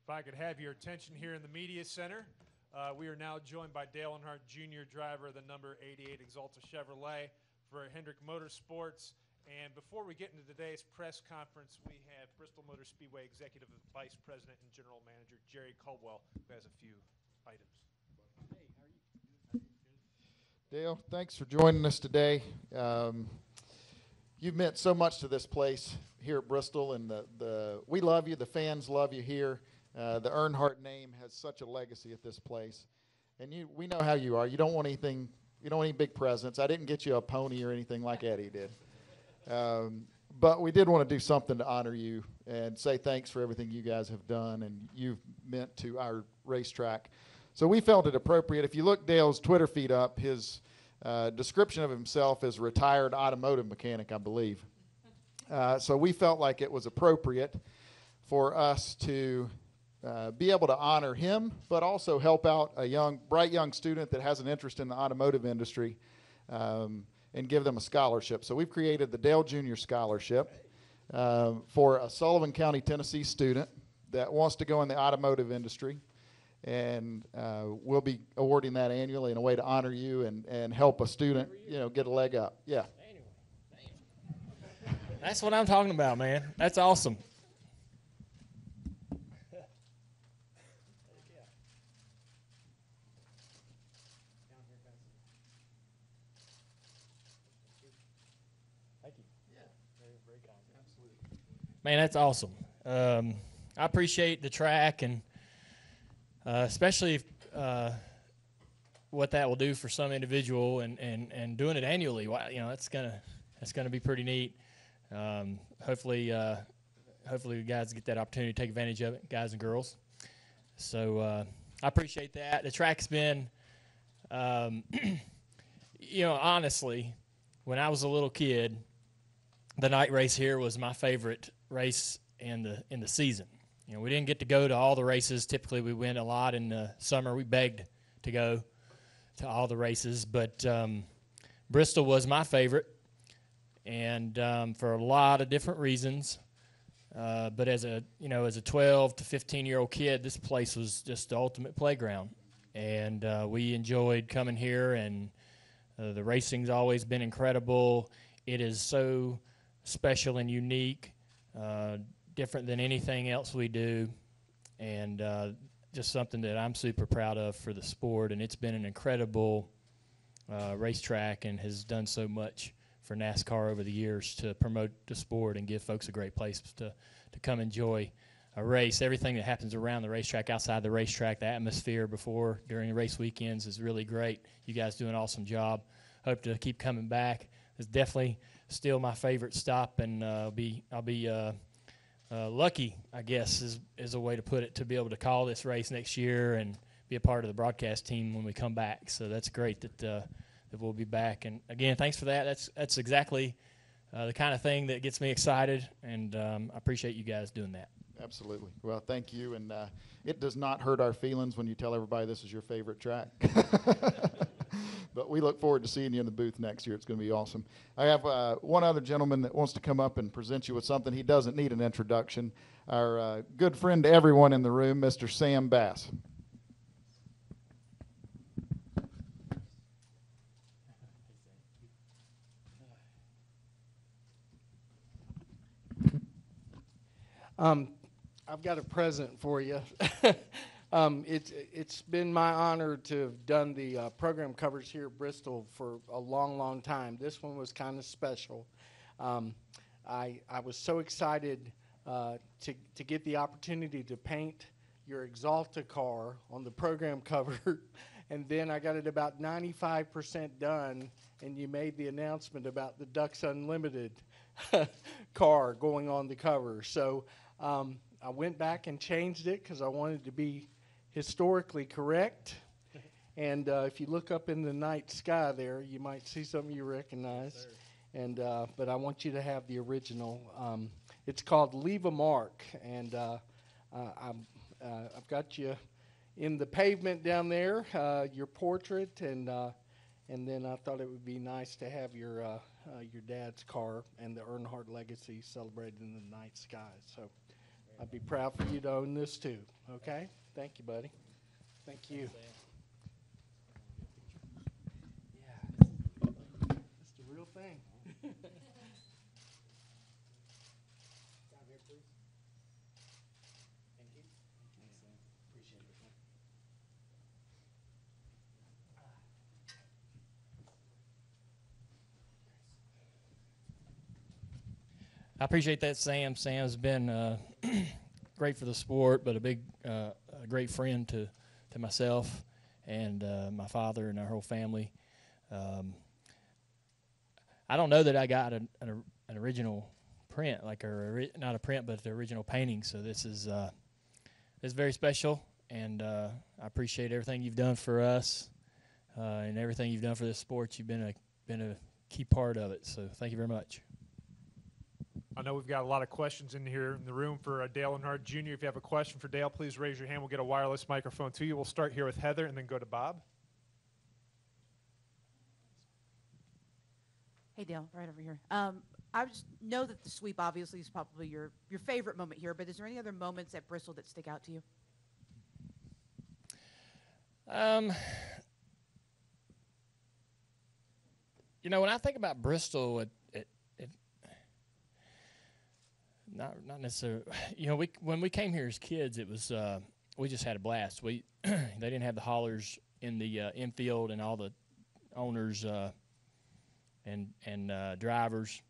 If I could have your attention here in the Media Center, we are now joined by Dale Earnhardt Jr., driver of the number 88 Exalta Chevrolet for Hendrick Motorsports. And before we get into today's press conference, we have Bristol Motor Speedway Executive Vice President and General Manager Jerry Caldwell, who has a few items. Hey, how are you? Dale, thanks for joining us today. You've meant so much to this place here at Bristol, and we love you. The fans love you here. The Earnhardt name has such a legacy at this place, and we know how you are. You don't want anything. You don't want any big presents. I didn't get you a pony or anything like Eddie did, but we did want to do something to honor you and say thanks for everything you guys have done and you've meant to our racetrack. So we felt it appropriate. If you look Dale's Twitter feed up, his description of himself is retired automotive mechanic, I believe. So we felt like it was appropriate for us to be able to honor him, but also help out a bright young student that has an interest in the automotive industry and give them a scholarship. So we've created the Dale Jr. Scholarship for a Sullivan County, Tennessee student that wants to go in the automotive industry. And we'll be awarding that annually in a way to honor you and help a student, get a leg up. Yeah. That's what I'm talking about, man. That's awesome. Thank you. Yeah. Very kind. Absolutely. Man, that's awesome. I appreciate the track and especially what that will do for some individual and doing it annually. That's gonna be pretty neat. Hopefully the guys get that opportunity to take advantage of it, guys and girls. So I appreciate that. The track's been, honestly, when I was a little kid, the night race here was my favorite race in the season. We didn't get to go to all the races. Typically, we went a lot in the summer. We begged to go to all the races, but Bristol was my favorite, and for a lot of different reasons. But as a 12 to 15-year-old kid, this place was just the ultimate playground, and we enjoyed coming here. And the racing's always been incredible. It is so special and unique. Different than anything else we do, and just something that I'm super proud of for the sport. And it's been an incredible racetrack and has done so much for NASCAR over the years to promote the sport and give folks a great place to come enjoy a race. Everything that happens around the racetrack, outside the racetrack, the atmosphere before, during the race weekends is really great. You guys do an awesome job. Hope to keep coming back. It's definitely still my favorite stop, and I'll be lucky, I guess, is a way to put it, to be able to call this race next year and be a part of the broadcast team when we come back. So that's great that we'll be back. And again, thanks for that. That's exactly the kind of thing that gets me excited, and I appreciate you guys doing that. Absolutely. Well, thank you. And it does not hurt our feelings when you tell everybody this is your favorite track. But we look forward to seeing you in the booth next year. It's going to be awesome. I have one other gentleman that wants to come up and present you with something. He doesn't need an introduction. Our good friend to everyone in the room, Mr. Sam Bass. I've got a present for you. It's been my honor to have done the program covers here at Bristol for a long, long time. This one was kind of special. I was so excited to get the opportunity to paint your Exalta car on the program cover, and then I got it about 95% done, and you made the announcement about the Ducks Unlimited car going on the cover. So I went back and changed it because I wanted to be historically correct. And if you look up in the night sky there, you might see something you recognize. And but I want you to have the original. It's called Leave a Mark, and I've got you in the pavement down there, your portrait, and then I thought it would be nice to have your dad's car and the Earnhardt legacy celebrated in the night sky. So I'd be proud for you to own this too. Okay? Thank you, buddy. Thank you. Yeah. It's the real thing. I appreciate that, Sam. Sam's been great for the sport, but a great friend to myself and my father and our whole family. I don't know that I got an original print, not a print, but the original painting. So this is very special, and I appreciate everything you've done for us and everything you've done for this sport. You've been a key part of it. So thank you very much. I know we've got a lot of questions in here in the room for Dale Earnhardt Jr. If you have a question for Dale, please raise your hand. We'll get a wireless microphone to you. We'll start here with Heather and then go to Bob. Hey, Dale, right over here. I just know that the sweep obviously is probably your favorite moment here, but is there any other moments at Bristol that stick out to you? When I think about Bristol, not necessarily. When we came here as kids, it was we just had a blast. They didn't have the haulers in the infield, and all the owners and drivers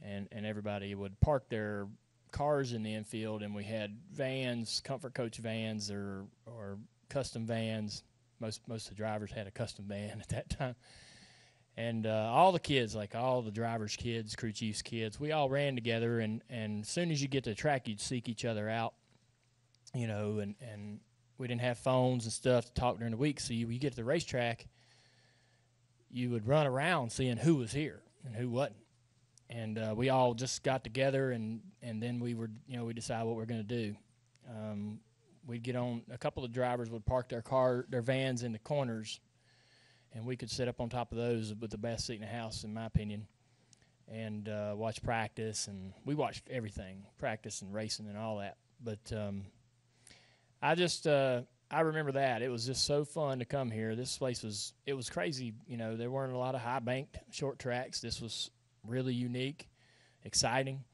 and everybody would park their cars in the infield, and we had vans, comfort coach vans or custom vans. Most of the drivers had a custom van at that time. And all the kids, like all the drivers' kids, crew chiefs' kids, we all ran together. And as soon as you get to the track, you'd seek each other out, and we didn't have phones and stuff to talk during the week. So you get to the racetrack, you would run around seeing who was here and who wasn't. And we all just got together, and then we decide what we're going to do. We'd get on. A couple of drivers would park their vans in the corners, and we could sit up on top of those with the best seat in the house, in my opinion, and watch practice. And we watched everything, practice and racing and all that. But I remember that. It was just so fun to come here. This place was crazy. There weren't a lot of high-banked short tracks. This was really unique, exciting,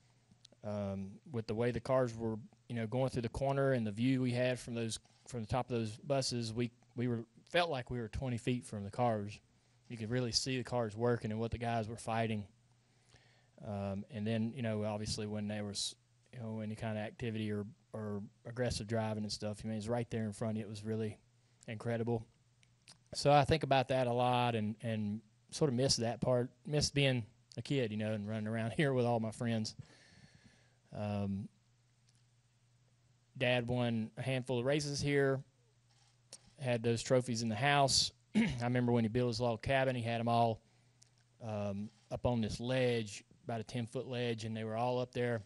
with the way the cars were, going through the corner and the view we had from the top of those buses. We felt like we were 20 feet from the cars. You could really see the cars working and what the guys were fighting. And then, obviously when there was, any kind of activity or aggressive driving and stuff, it was right there in front of you. It was really incredible. So I think about that a lot and sort of miss that part, miss being a kid, and running around here with all my friends. Dad won a handful of races here, had those trophies in the house. I remember when he built his log cabin, he had them all up on this ledge, about a 10-foot ledge, and they were all up there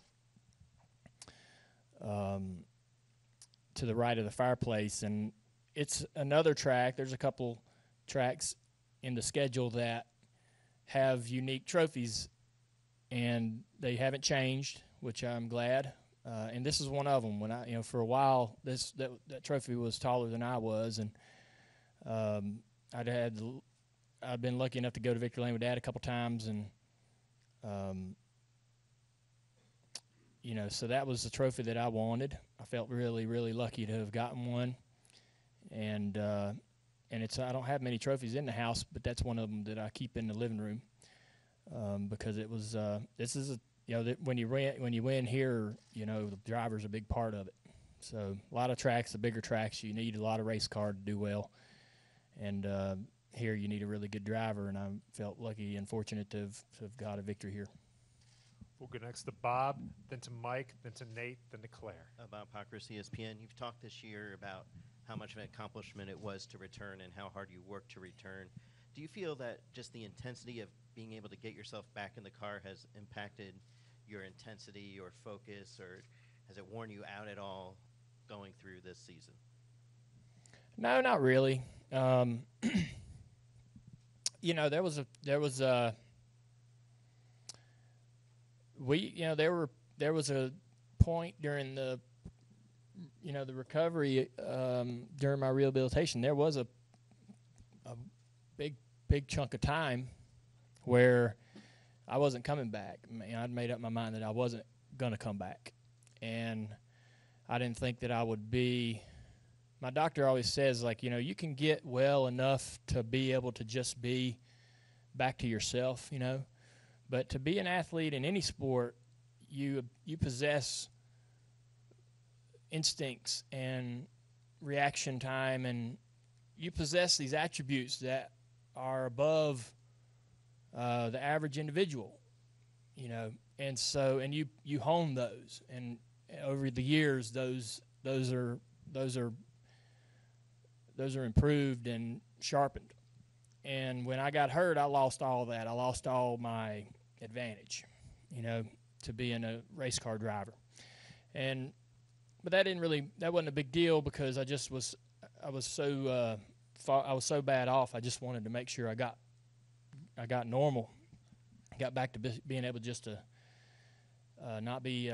to the right of the fireplace. And it's another track. There's a couple tracks in the schedule that have unique trophies, and they haven't changed, which I'm glad. And this is one of them. When for a while, that trophy was taller than I was, and I'd been lucky enough to go to Victory Lane with Dad a couple times, and so that was the trophy that I wanted. I felt really, really lucky to have gotten one, and I don't have many trophies in the house, but that's one of them that I keep in the living room because it was this is when you win here, the driver's a big part of it. So a lot of tracks, the bigger tracks, you need a lot of race car to do well, and here you need a really good driver, and I felt lucky and fortunate to have got a victory here. We'll go next to Bob, then to Mike, then to Nate, then to Claire. Bob Pockris, ESPN. You've talked this year about how much of an accomplishment it was to return and how hard you worked to return. Do you feel that just the intensity of being able to get yourself back in the car has impacted your intensity, your focus, or has it worn you out at all going through this season? No, not really. There was a point during the recovery, during my rehabilitation, there was a big chunk of time where I wasn't coming back. I'd made up my mind that I wasn't going to come back, and I didn't think that I would be. My doctor always says, like, you can get well enough to be able to just be back to yourself, but to be an athlete in any sport, you possess instincts and reaction time, and you possess these attributes that are above the average individual, and so you hone those, and over the years those are improved and sharpened. And when I got hurt, I lost all that. I lost all my advantage, to being a race car driver. But that wasn't a big deal, because I was so bad off. I just wanted to make sure I got normal, got back to being able just to not be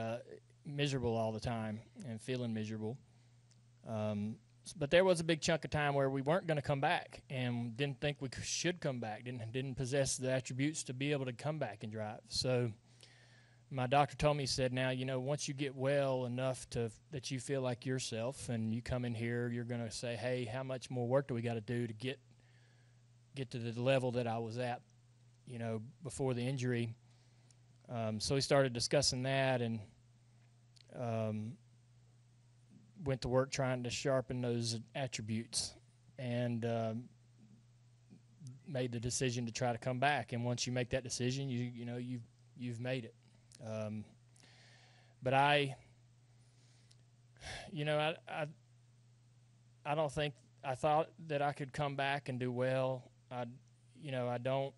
miserable all the time and feeling miserable. But there was a big chunk of time where we weren't going to come back, and didn't think we should come back. Didn't possess the attributes to be able to come back and drive. So my doctor told me, he said, now, once you get well enough that you feel like yourself, and you come in here, you're going to say, hey, how much more work do we got to do to get to the level that I was at, before the injury. So we started discussing that, and went to work trying to sharpen those attributes, and made the decision to try to come back. And once you make that decision, you've made it. But I don't think I thought that I could come back and do well. I don't.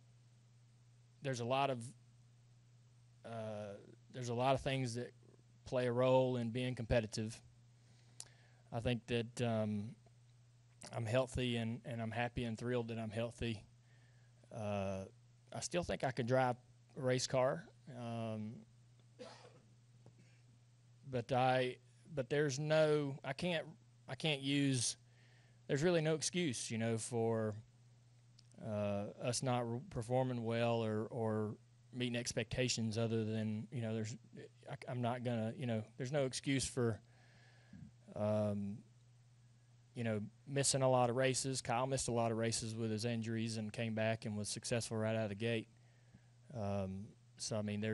There's a lot of things that play a role in being competitive. I think that I'm healthy, and I'm happy and thrilled that I'm healthy. I still think I could drive a race car, but there's there's really no excuse, for us not performing well or meeting expectations, other than, I'm not gonna, there's no excuse for missing a lot of races. Kyle missed a lot of races with his injuries and came back and was successful right out of the gate. So, I mean,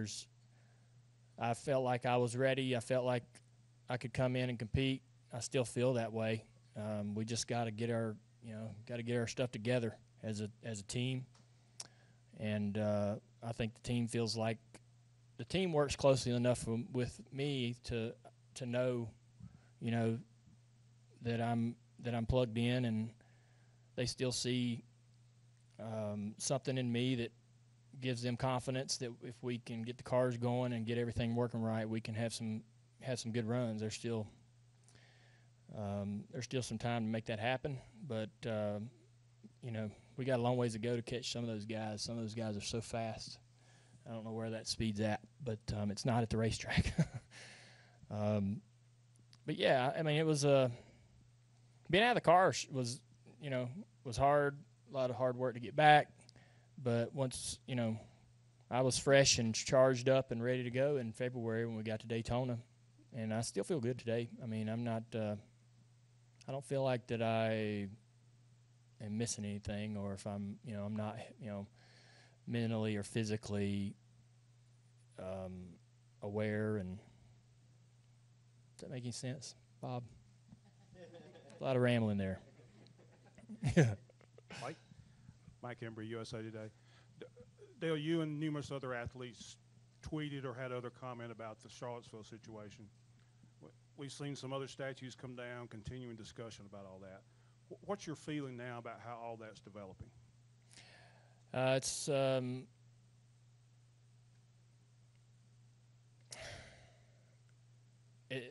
I felt like I was ready. I felt like I could come in and compete. I still feel that way. We just got to get our stuff together as a team. And I think the team feels like the team works closely enough with me to know, that I'm plugged in, and they still see something in me that gives them confidence that if we can get the cars going and get everything working right, we can have some good runs. There's still some time to make that happen, but we got a long ways to go to catch some of those guys. Some of those guys are so fast. I don't know where that speed's at, but it's not at the racetrack. But yeah, I mean, it was being out of the car was hard. A lot of hard work to get back, but once I was fresh and charged up and ready to go in February when we got to Daytona, and I still feel good today. I mean, I'm not. I don't feel like that I am missing anything, or if I'm not mentally or physically aware. And does that make any sense, Bob? A lot of rambling there. Mike Embry, USA Today. Dale, you and numerous other athletes tweeted or had other comment about the Charlottesville situation. We've seen some other statues come down, continuing discussion about all that. What's your feeling now about how all that's developing? It's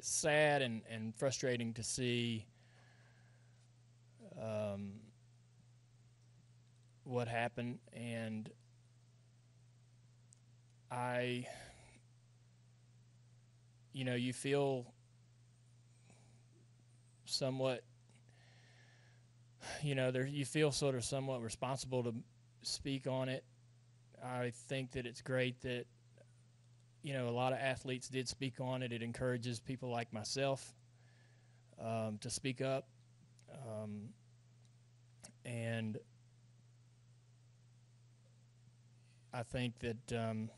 sad and frustrating to see what happened, and you feel somewhat, you feel sort of somewhat responsible to speak on it. I think that it's great that, a lot of athletes did speak on it. It encourages people like myself to speak up. And I think that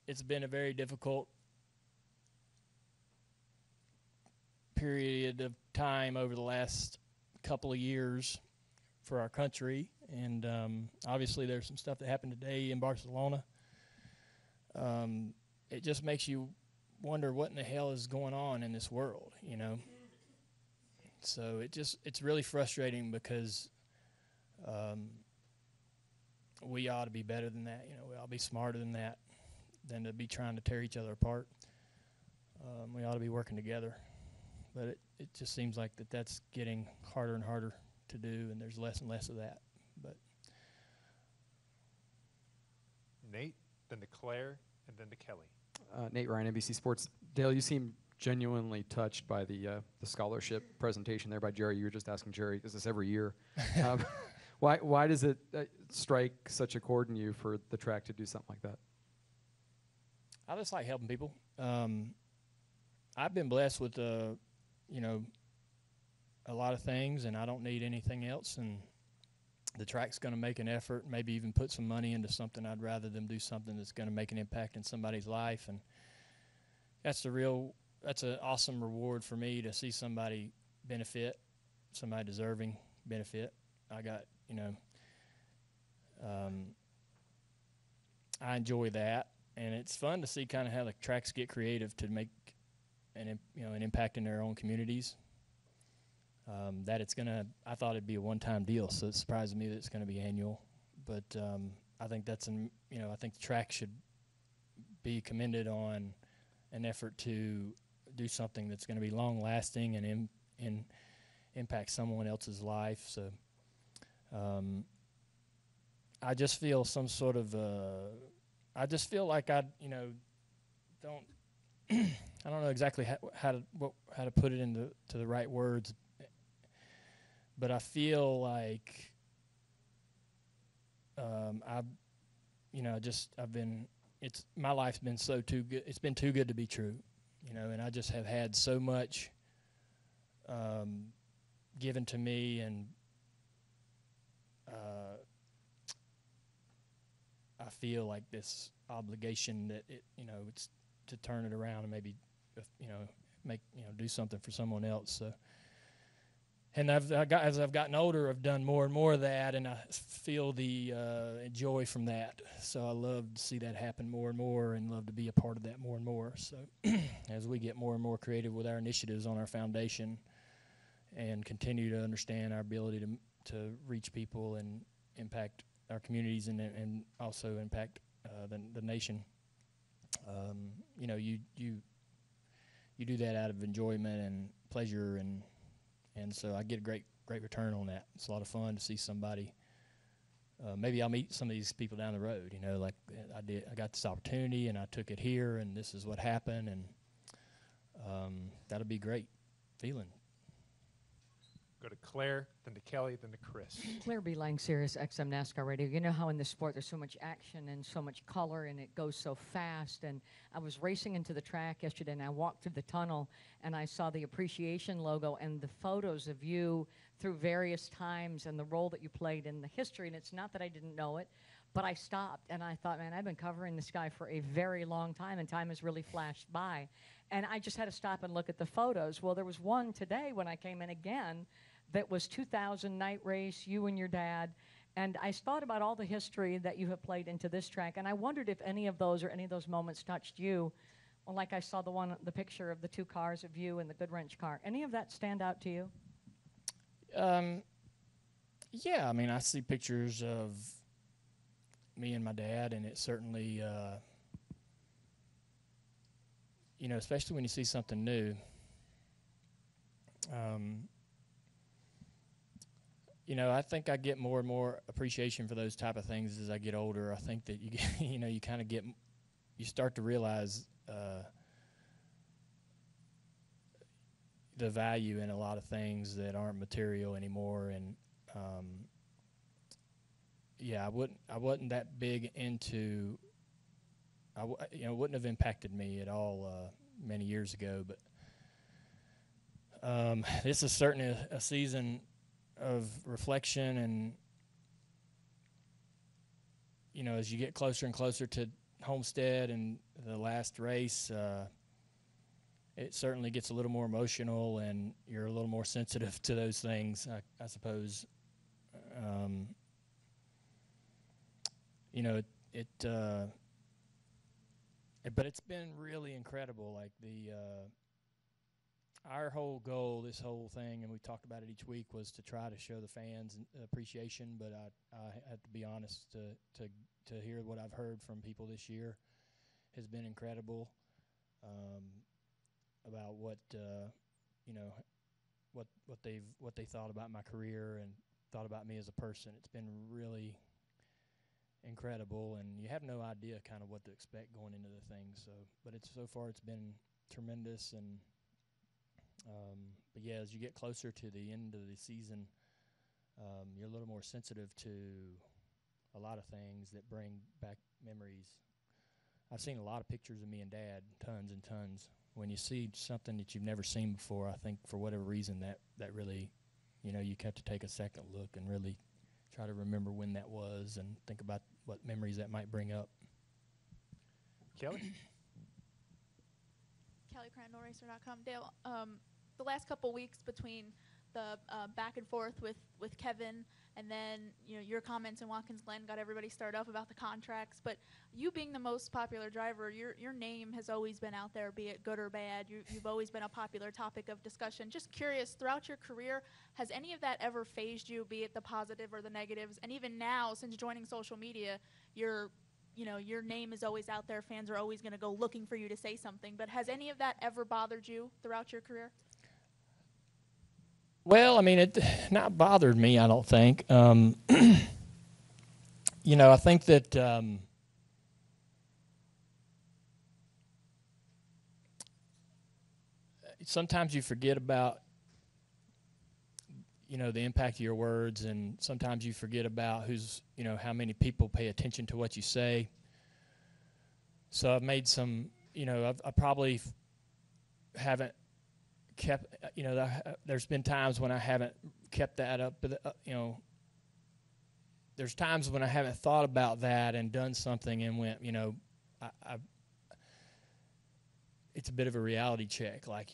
it's been a very difficult period of time over the last couple of years for our country. And obviously there's some stuff that happened today in Barcelona. It just makes you wonder what in the hell is going on in this world, So it's really frustrating because we ought to be better than that. We ought to be smarter than that, than to be trying to tear each other apart. We ought to be working together. But it just seems like that's getting harder and harder to do, and there's less and less of that. But Nate, then to Claire, and then to Kelly. Nate Ryan, NBC Sports. Dale, you seem genuinely touched by the scholarship presentation there by Jerry. You were just asking Jerry, is this every year? Why does it strike such a chord in you for the track to do something like that? I just like helping people. I've been blessed with, a lot of things, and I don't need anything else. And the track's going to make an effort, maybe even put some money into something. I'd rather them do something that's going to make an impact in somebody's life. And that's an awesome reward for me to see somebody benefit, somebody deserving benefit. I got, I enjoy that. And it's fun to see kind of how the tracks get creative to make an impact in their own communities. That it's I thought it'd be a one-time deal, so it surprised me that it's going to be annual. But I think I think the track should be commended on an effort to do something that's going to be long-lasting and impact someone else's life. So I just feel some sort of I just feel like I don't I don't know exactly how to put it into the right words, but I feel like my life's been so too good. It's been too good to be true, and I just have had so much given to me, and I feel like this obligation that it's to turn it around and maybe do something for someone else. So, and as I've gotten older, I've done more and more of that, and I feel the joy from that. So I love to see that happen more and more, and love to be a part of that more and more. So as we get more and more creative with our initiatives on our foundation, and continue to understand our ability to reach people and impact our communities and also impact the nation. You do that out of enjoyment and pleasure, and so I get a great return on that. It's a lot of fun to see somebody. Maybe I'll meet some of these people down the road. Like I did. I got this opportunity, and I took it here, and this is what happened, and that'll be a great feeling. Go to Claire, then to Kelly, then to Chris. Claire B. Lang, Sirius XM NASCAR Radio. You know how in this sport there's so much action and so much color, and it goes so fast. And I was racing into the track yesterday, and I walked through the tunnel, and I saw the appreciation logo and the photos of you through various times and the role that you played in the history. And it's not that I didn't know it, but I stopped, and I thought, man, I've been covering this guy for a very long time, and time has really flashed by. And I just had to stop and look at the photos. Well, there was one today when I came in again that was 2000 night race, you and your dad. And I thought about all the history that you have played into this track, and I wondered if any of those moments touched you. Well, like I saw the picture of the two cars of you and the Good Wrench car. Any of that stand out to you? Yeah, I mean, I see pictures of me and my dad, and it certainly, especially when you see something new. I think I get more and more appreciation for those type of things as I get older. I think that you get, you kind of get you start to realize the value in a lot of things that aren't material anymore. And yeah, I wasn't that big into. It wouldn't have impacted me at all many years ago, but this is certainly a season of reflection, and as you get closer and closer to Homestead and the last race, it certainly gets a little more emotional, and you're a little more sensitive to those things, I suppose. But it's been really incredible. Like our whole goal, this whole thing, and we talked about it each week, was to try to show the fans appreciation. But I have to be honest, to hear what I've heard from people this year has been incredible. About what they thought about my career and thought about me as a person. It's been really incredible, and you have no idea kind of what to expect going into the thing. But so far it's been tremendous, and but yeah, as you get closer to the end of the season, you're a little more sensitive to a lot of things that bring back memories. I've seen a lot of pictures of me and Dad, tons and tons. When you see something that you've never seen before, I think for whatever reason that really, you have to take a second look and really try to remember when that was and think about what memories that might bring up. Kelly? Kelly Cran, NoRacer.com. Dale, the last couple weeks between the back and forth with Kevin, and then your comments in Watkins Glen got everybody stirred up about the contracts. But you being the most popular driver, your name has always been out there, be it good or bad. You've always been a popular topic of discussion. Just curious, throughout your career, has any of that ever fazed you, be it the positive or the negatives? And even now, since joining social media, your name is always out there. Fans are always going to go looking for you to say something. But has any of that ever bothered you throughout your career? Well, I mean, it not bothered me, I don't think. I think that sometimes you forget about, the impact of your words, and sometimes you forget about how many people pay attention to what you say. So I've made some, I probably haven't kept, there's been times when I haven't kept that up, but, there's times when I haven't thought about that and done something and went, it's a bit of a reality check, like,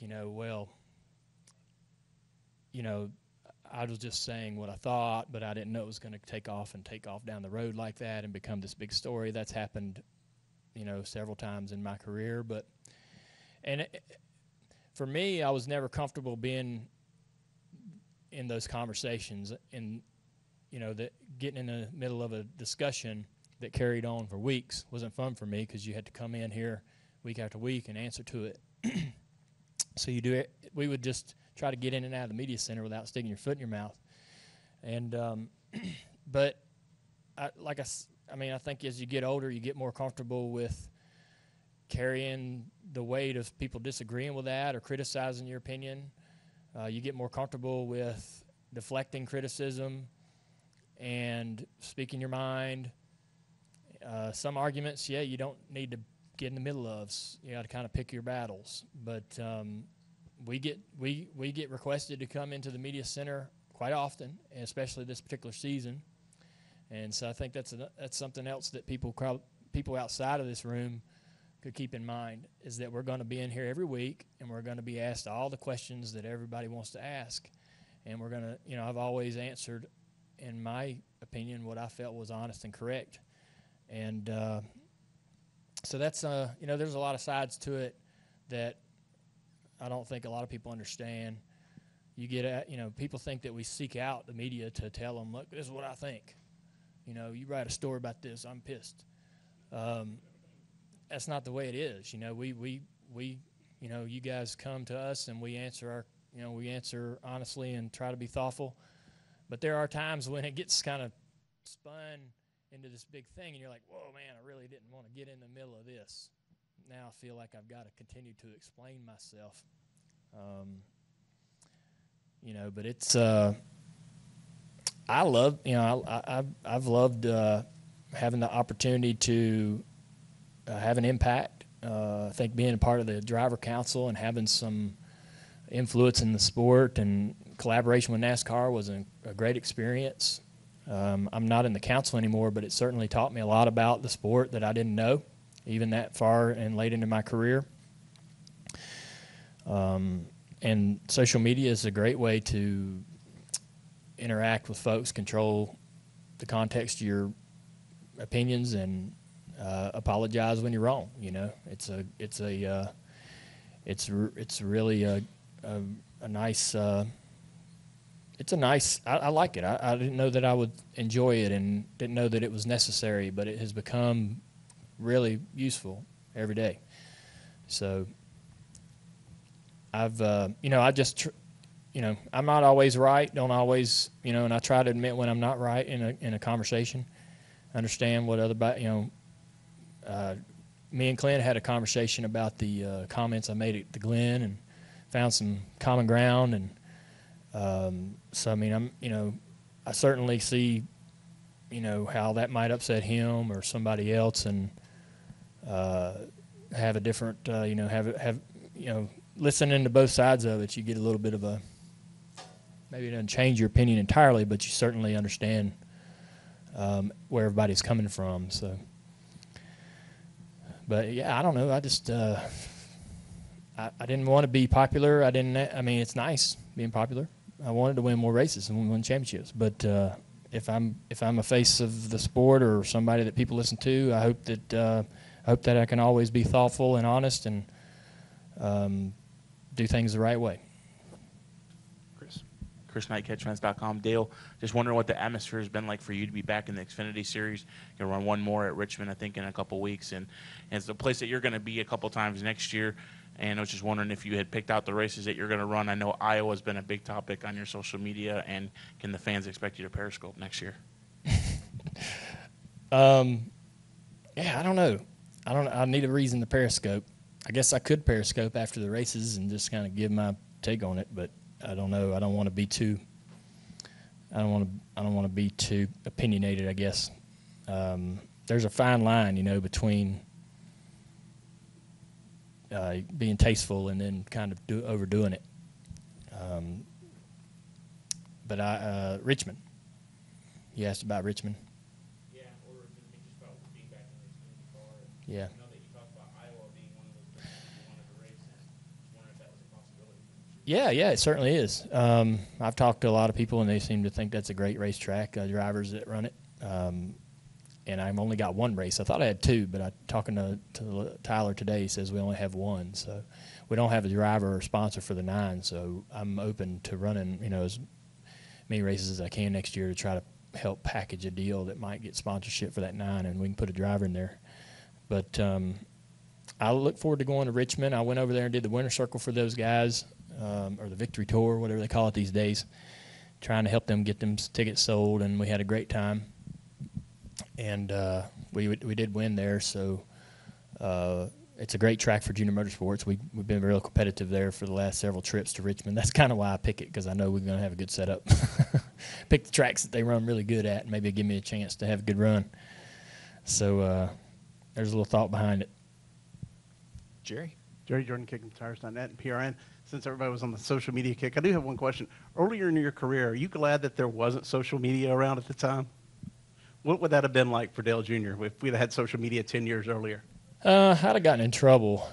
I was just saying what I thought, but I didn't know it was going to take off down the road like that and become this big story. That's happened, several times in my career. For me, I was never comfortable being in those conversations and, that getting in the middle of a discussion that carried on for weeks wasn't fun for me, because you had to come in here week after week and answer to it. So you do it. We would just try to get in and out of the media center without sticking your foot in your mouth. And but I think as you get older, you get more comfortable with carrying the weight of people disagreeing with that or criticizing your opinion. You get more comfortable with deflecting criticism and speaking your mind. Some arguments, you don't need to get in the middle of. You got to kind of pick your battles. But we get requested to come into the media center quite often, and especially this particular season. And so I think that's something else that people outside of this room could keep in mind, is that we're going to be in here every week, and we're going to be asked all the questions that everybody wants to ask. And we're going to, I've always answered, in my opinion, what I felt was honest and correct. And so that's, there's a lot of sides to it that I don't think a lot of people understand. You get at, people think that we seek out the media to tell them, look, this is what I think. You write a story about this, I'm pissed. That's not the way it is. We you guys come to us and we answer we answer honestly and try to be thoughtful. But there are times when it gets kind of spun into this big thing, and you're like, whoa, man, I really didn't want to get in the middle of this. Now I feel like I've got to continue to explain myself. But it's I love, I've loved having the opportunity to have an impact. I think being a part of the driver council and having some influence in the sport and collaboration with NASCAR was a great experience. I'm not in the council anymore, but it certainly taught me a lot about the sport that I didn't know, even that far and late into my career. And social media is a great way to interact with folks, control the context of your opinions, and apologize when you're wrong. It's really a nice. It's a nice. I like it. I didn't know that I would enjoy it, and didn't know that it was necessary, but it has become really useful every day. So I've, I'm not always right. Don't always, and I try to admit when I'm not right in a conversation. Understand what me and Clint had a conversation about the comments I made at the Glen, and found some common ground. And so, I certainly see, how that might upset him or somebody else, and have a different, listening to both sides of it, you get a little bit of maybe it doesn't change your opinion entirely, but you certainly understand where everybody's coming from. So, but yeah, I don't know. I just I didn't want to be popular. It's nice being popular. I wanted to win more races and win championships. But if I'm a face of the sport or somebody that people listen to, I hope that I can always be thoughtful and honest and do things the right way. Chris Knight, CatchFans.com. Dale, just wondering what the atmosphere has been like for you to be back in the Xfinity Series. You're going to run one more at Richmond, I think, in a couple weeks. And it's a place that you're going to be a couple times next year. And I was just wondering if you had picked out the races that you're going to run. I know Iowa's been a big topic on your social media. And can the fans expect you to Periscope next year? Yeah, I don't know. I need a reason to Periscope. I guess I could Periscope after the races and just kind of give my take on it, but I don't know. I don't want to be too opinionated, I guess. There's a fine line, between being tasteful and then kind of overdoing it. But Richmond. You asked about Richmond. Yeah, or just about being back in the Xfinity car. Yeah. I know that you talked about Iowa being one of those places you wanted to race, and just wondering if that was a possibility. Yeah, it certainly is. I've talked to a lot of people, and they seem to think that's a great racetrack, drivers that run it. And I've only got one race. I thought I had two, but talking to Tyler today, he says we only have one. So we don't have a driver or sponsor for the 9, so I'm open to running, as many races as I can next year to try to help package a deal that might get sponsorship for that 9, and we can put a driver in there. But I look forward to going to Richmond. I went over there and did the Winter Circle for those guys, or the Victory Tour, whatever they call it these days, trying to help them get them tickets sold, and we had a great time. And we did win there, so it's a great track for junior motorsports. We've been real competitive there for the last several trips to Richmond. That's kind of why I pick it, because I know we're going to have a good setup. Pick the tracks that they run really good at, and maybe give me a chance to have a good run. So there's a little thought behind it. Jerry Jordan, KickingTires.net and PRN. Since everybody was on the social media kick, I do have one question. Earlier in your career, are you glad that there wasn't social media around at the time? What would that have been like for Dale Jr. if we'd had social media 10 years earlier? I'd have gotten in trouble,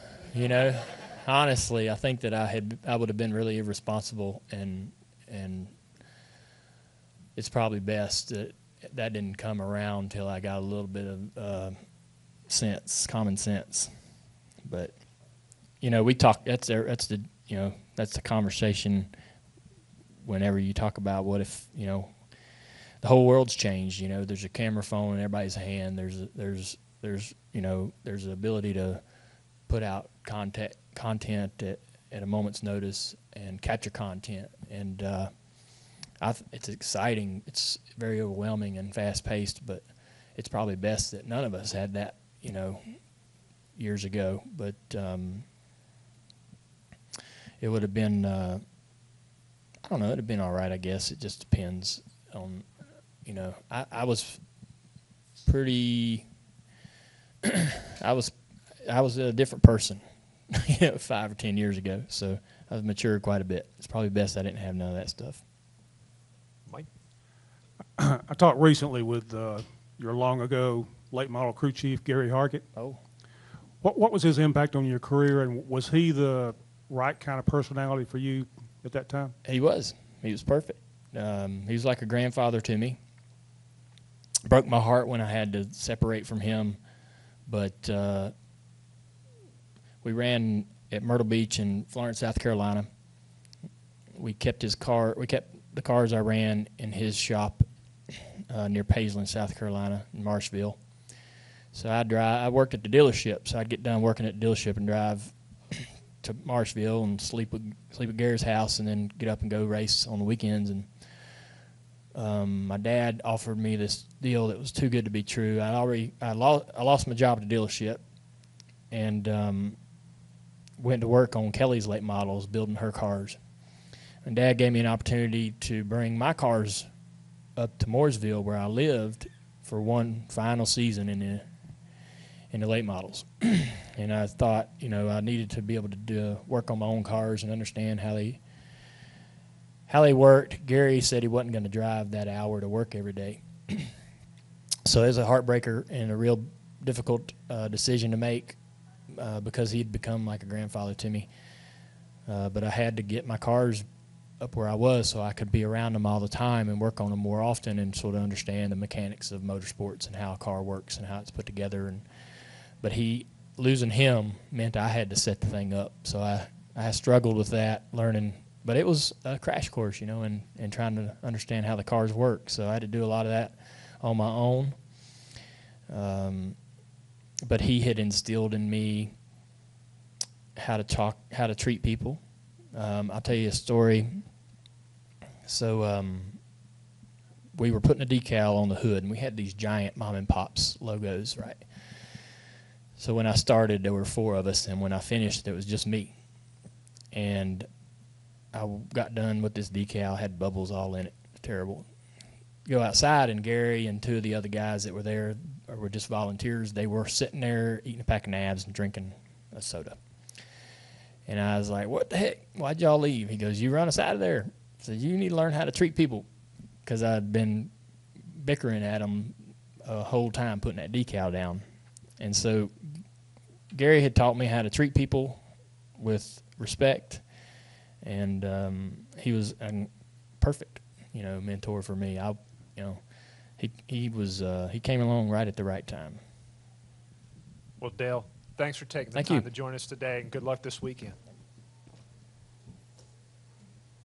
Honestly, I think that I would have been really irresponsible, and it's probably best that didn't come around until I got a little bit of common sense. But we talk. That's the conversation. Whenever you talk about what if the whole world's changed. There's a camera phone in everybody's hand. There's the ability to put out content at a moment's notice and capture content. And it's exciting. It's very overwhelming and fast-paced, but it's probably best that none of us had that, years ago. But it would have been, I don't know, it would have been all right, I guess. It just depends on, I was pretty, I was a different person, 5 or 10 years ago. So I've matured quite a bit. It's probably best I didn't have none of that stuff. Mike? I talked recently with your long ago late model crew chief, Gary Hargett. Oh. What was his impact on your career, and was he the right kind of personality for you at that time? He was. He was perfect. He was like a grandfather to me. Broke my heart when I had to separate from him, but we ran at Myrtle Beach in Florence, South Carolina. We kept the cars I ran in his shop near Paisley, South Carolina, in Marshville. So I worked at the dealership, so I'd get done working at the dealership and drive to Marshville and sleep at Gary's house, and then get up and go race on the weekends. And my dad offered me this deal that was too good to be true. I lost my job at the dealership, and went to work on Kelly's late models, building her cars. And Dad gave me an opportunity to bring my cars up to Mooresville, where I lived, for one final season in the late models. And I thought, I needed to be able to work on my own cars and understand how they worked. Gary said he wasn't going to drive that hour to work every day. So it was a heartbreaker and a real difficult decision to make because he'd become like a grandfather to me. But I had to get my cars up where I was so I could be around them all the time and work on them more often and sort of understand the mechanics of motorsports and how a car works and how it's put together. But losing him meant I had to set the thing up. So I struggled with that, learning. But it was a crash course, and trying to understand how the cars work. So I had to do a lot of that on my own. But he had instilled in me how to treat people. I'll tell you a story. So we were putting a decal on the hood, and we had these giant mom and pops logos, right? So when I started, there were 4 of us, and when I finished, it was just me. And I got done with this decal, had bubbles all in it. Terrible. Go outside, and Gary and 2 of the other guys that were there were just volunteers. They were sitting there eating a pack of nabs and drinking a soda. And I was like, what the heck? Why'd y'all leave? He goes, you run us out of there. I said, you need to learn how to treat people, because I'd been bickering at them a whole time putting that decal down. And so Gary had taught me how to treat people with respect, and he was a perfect, mentor for me. He came along right at the right time. Well, Dale, thanks for taking the time to join us today, and good luck this weekend.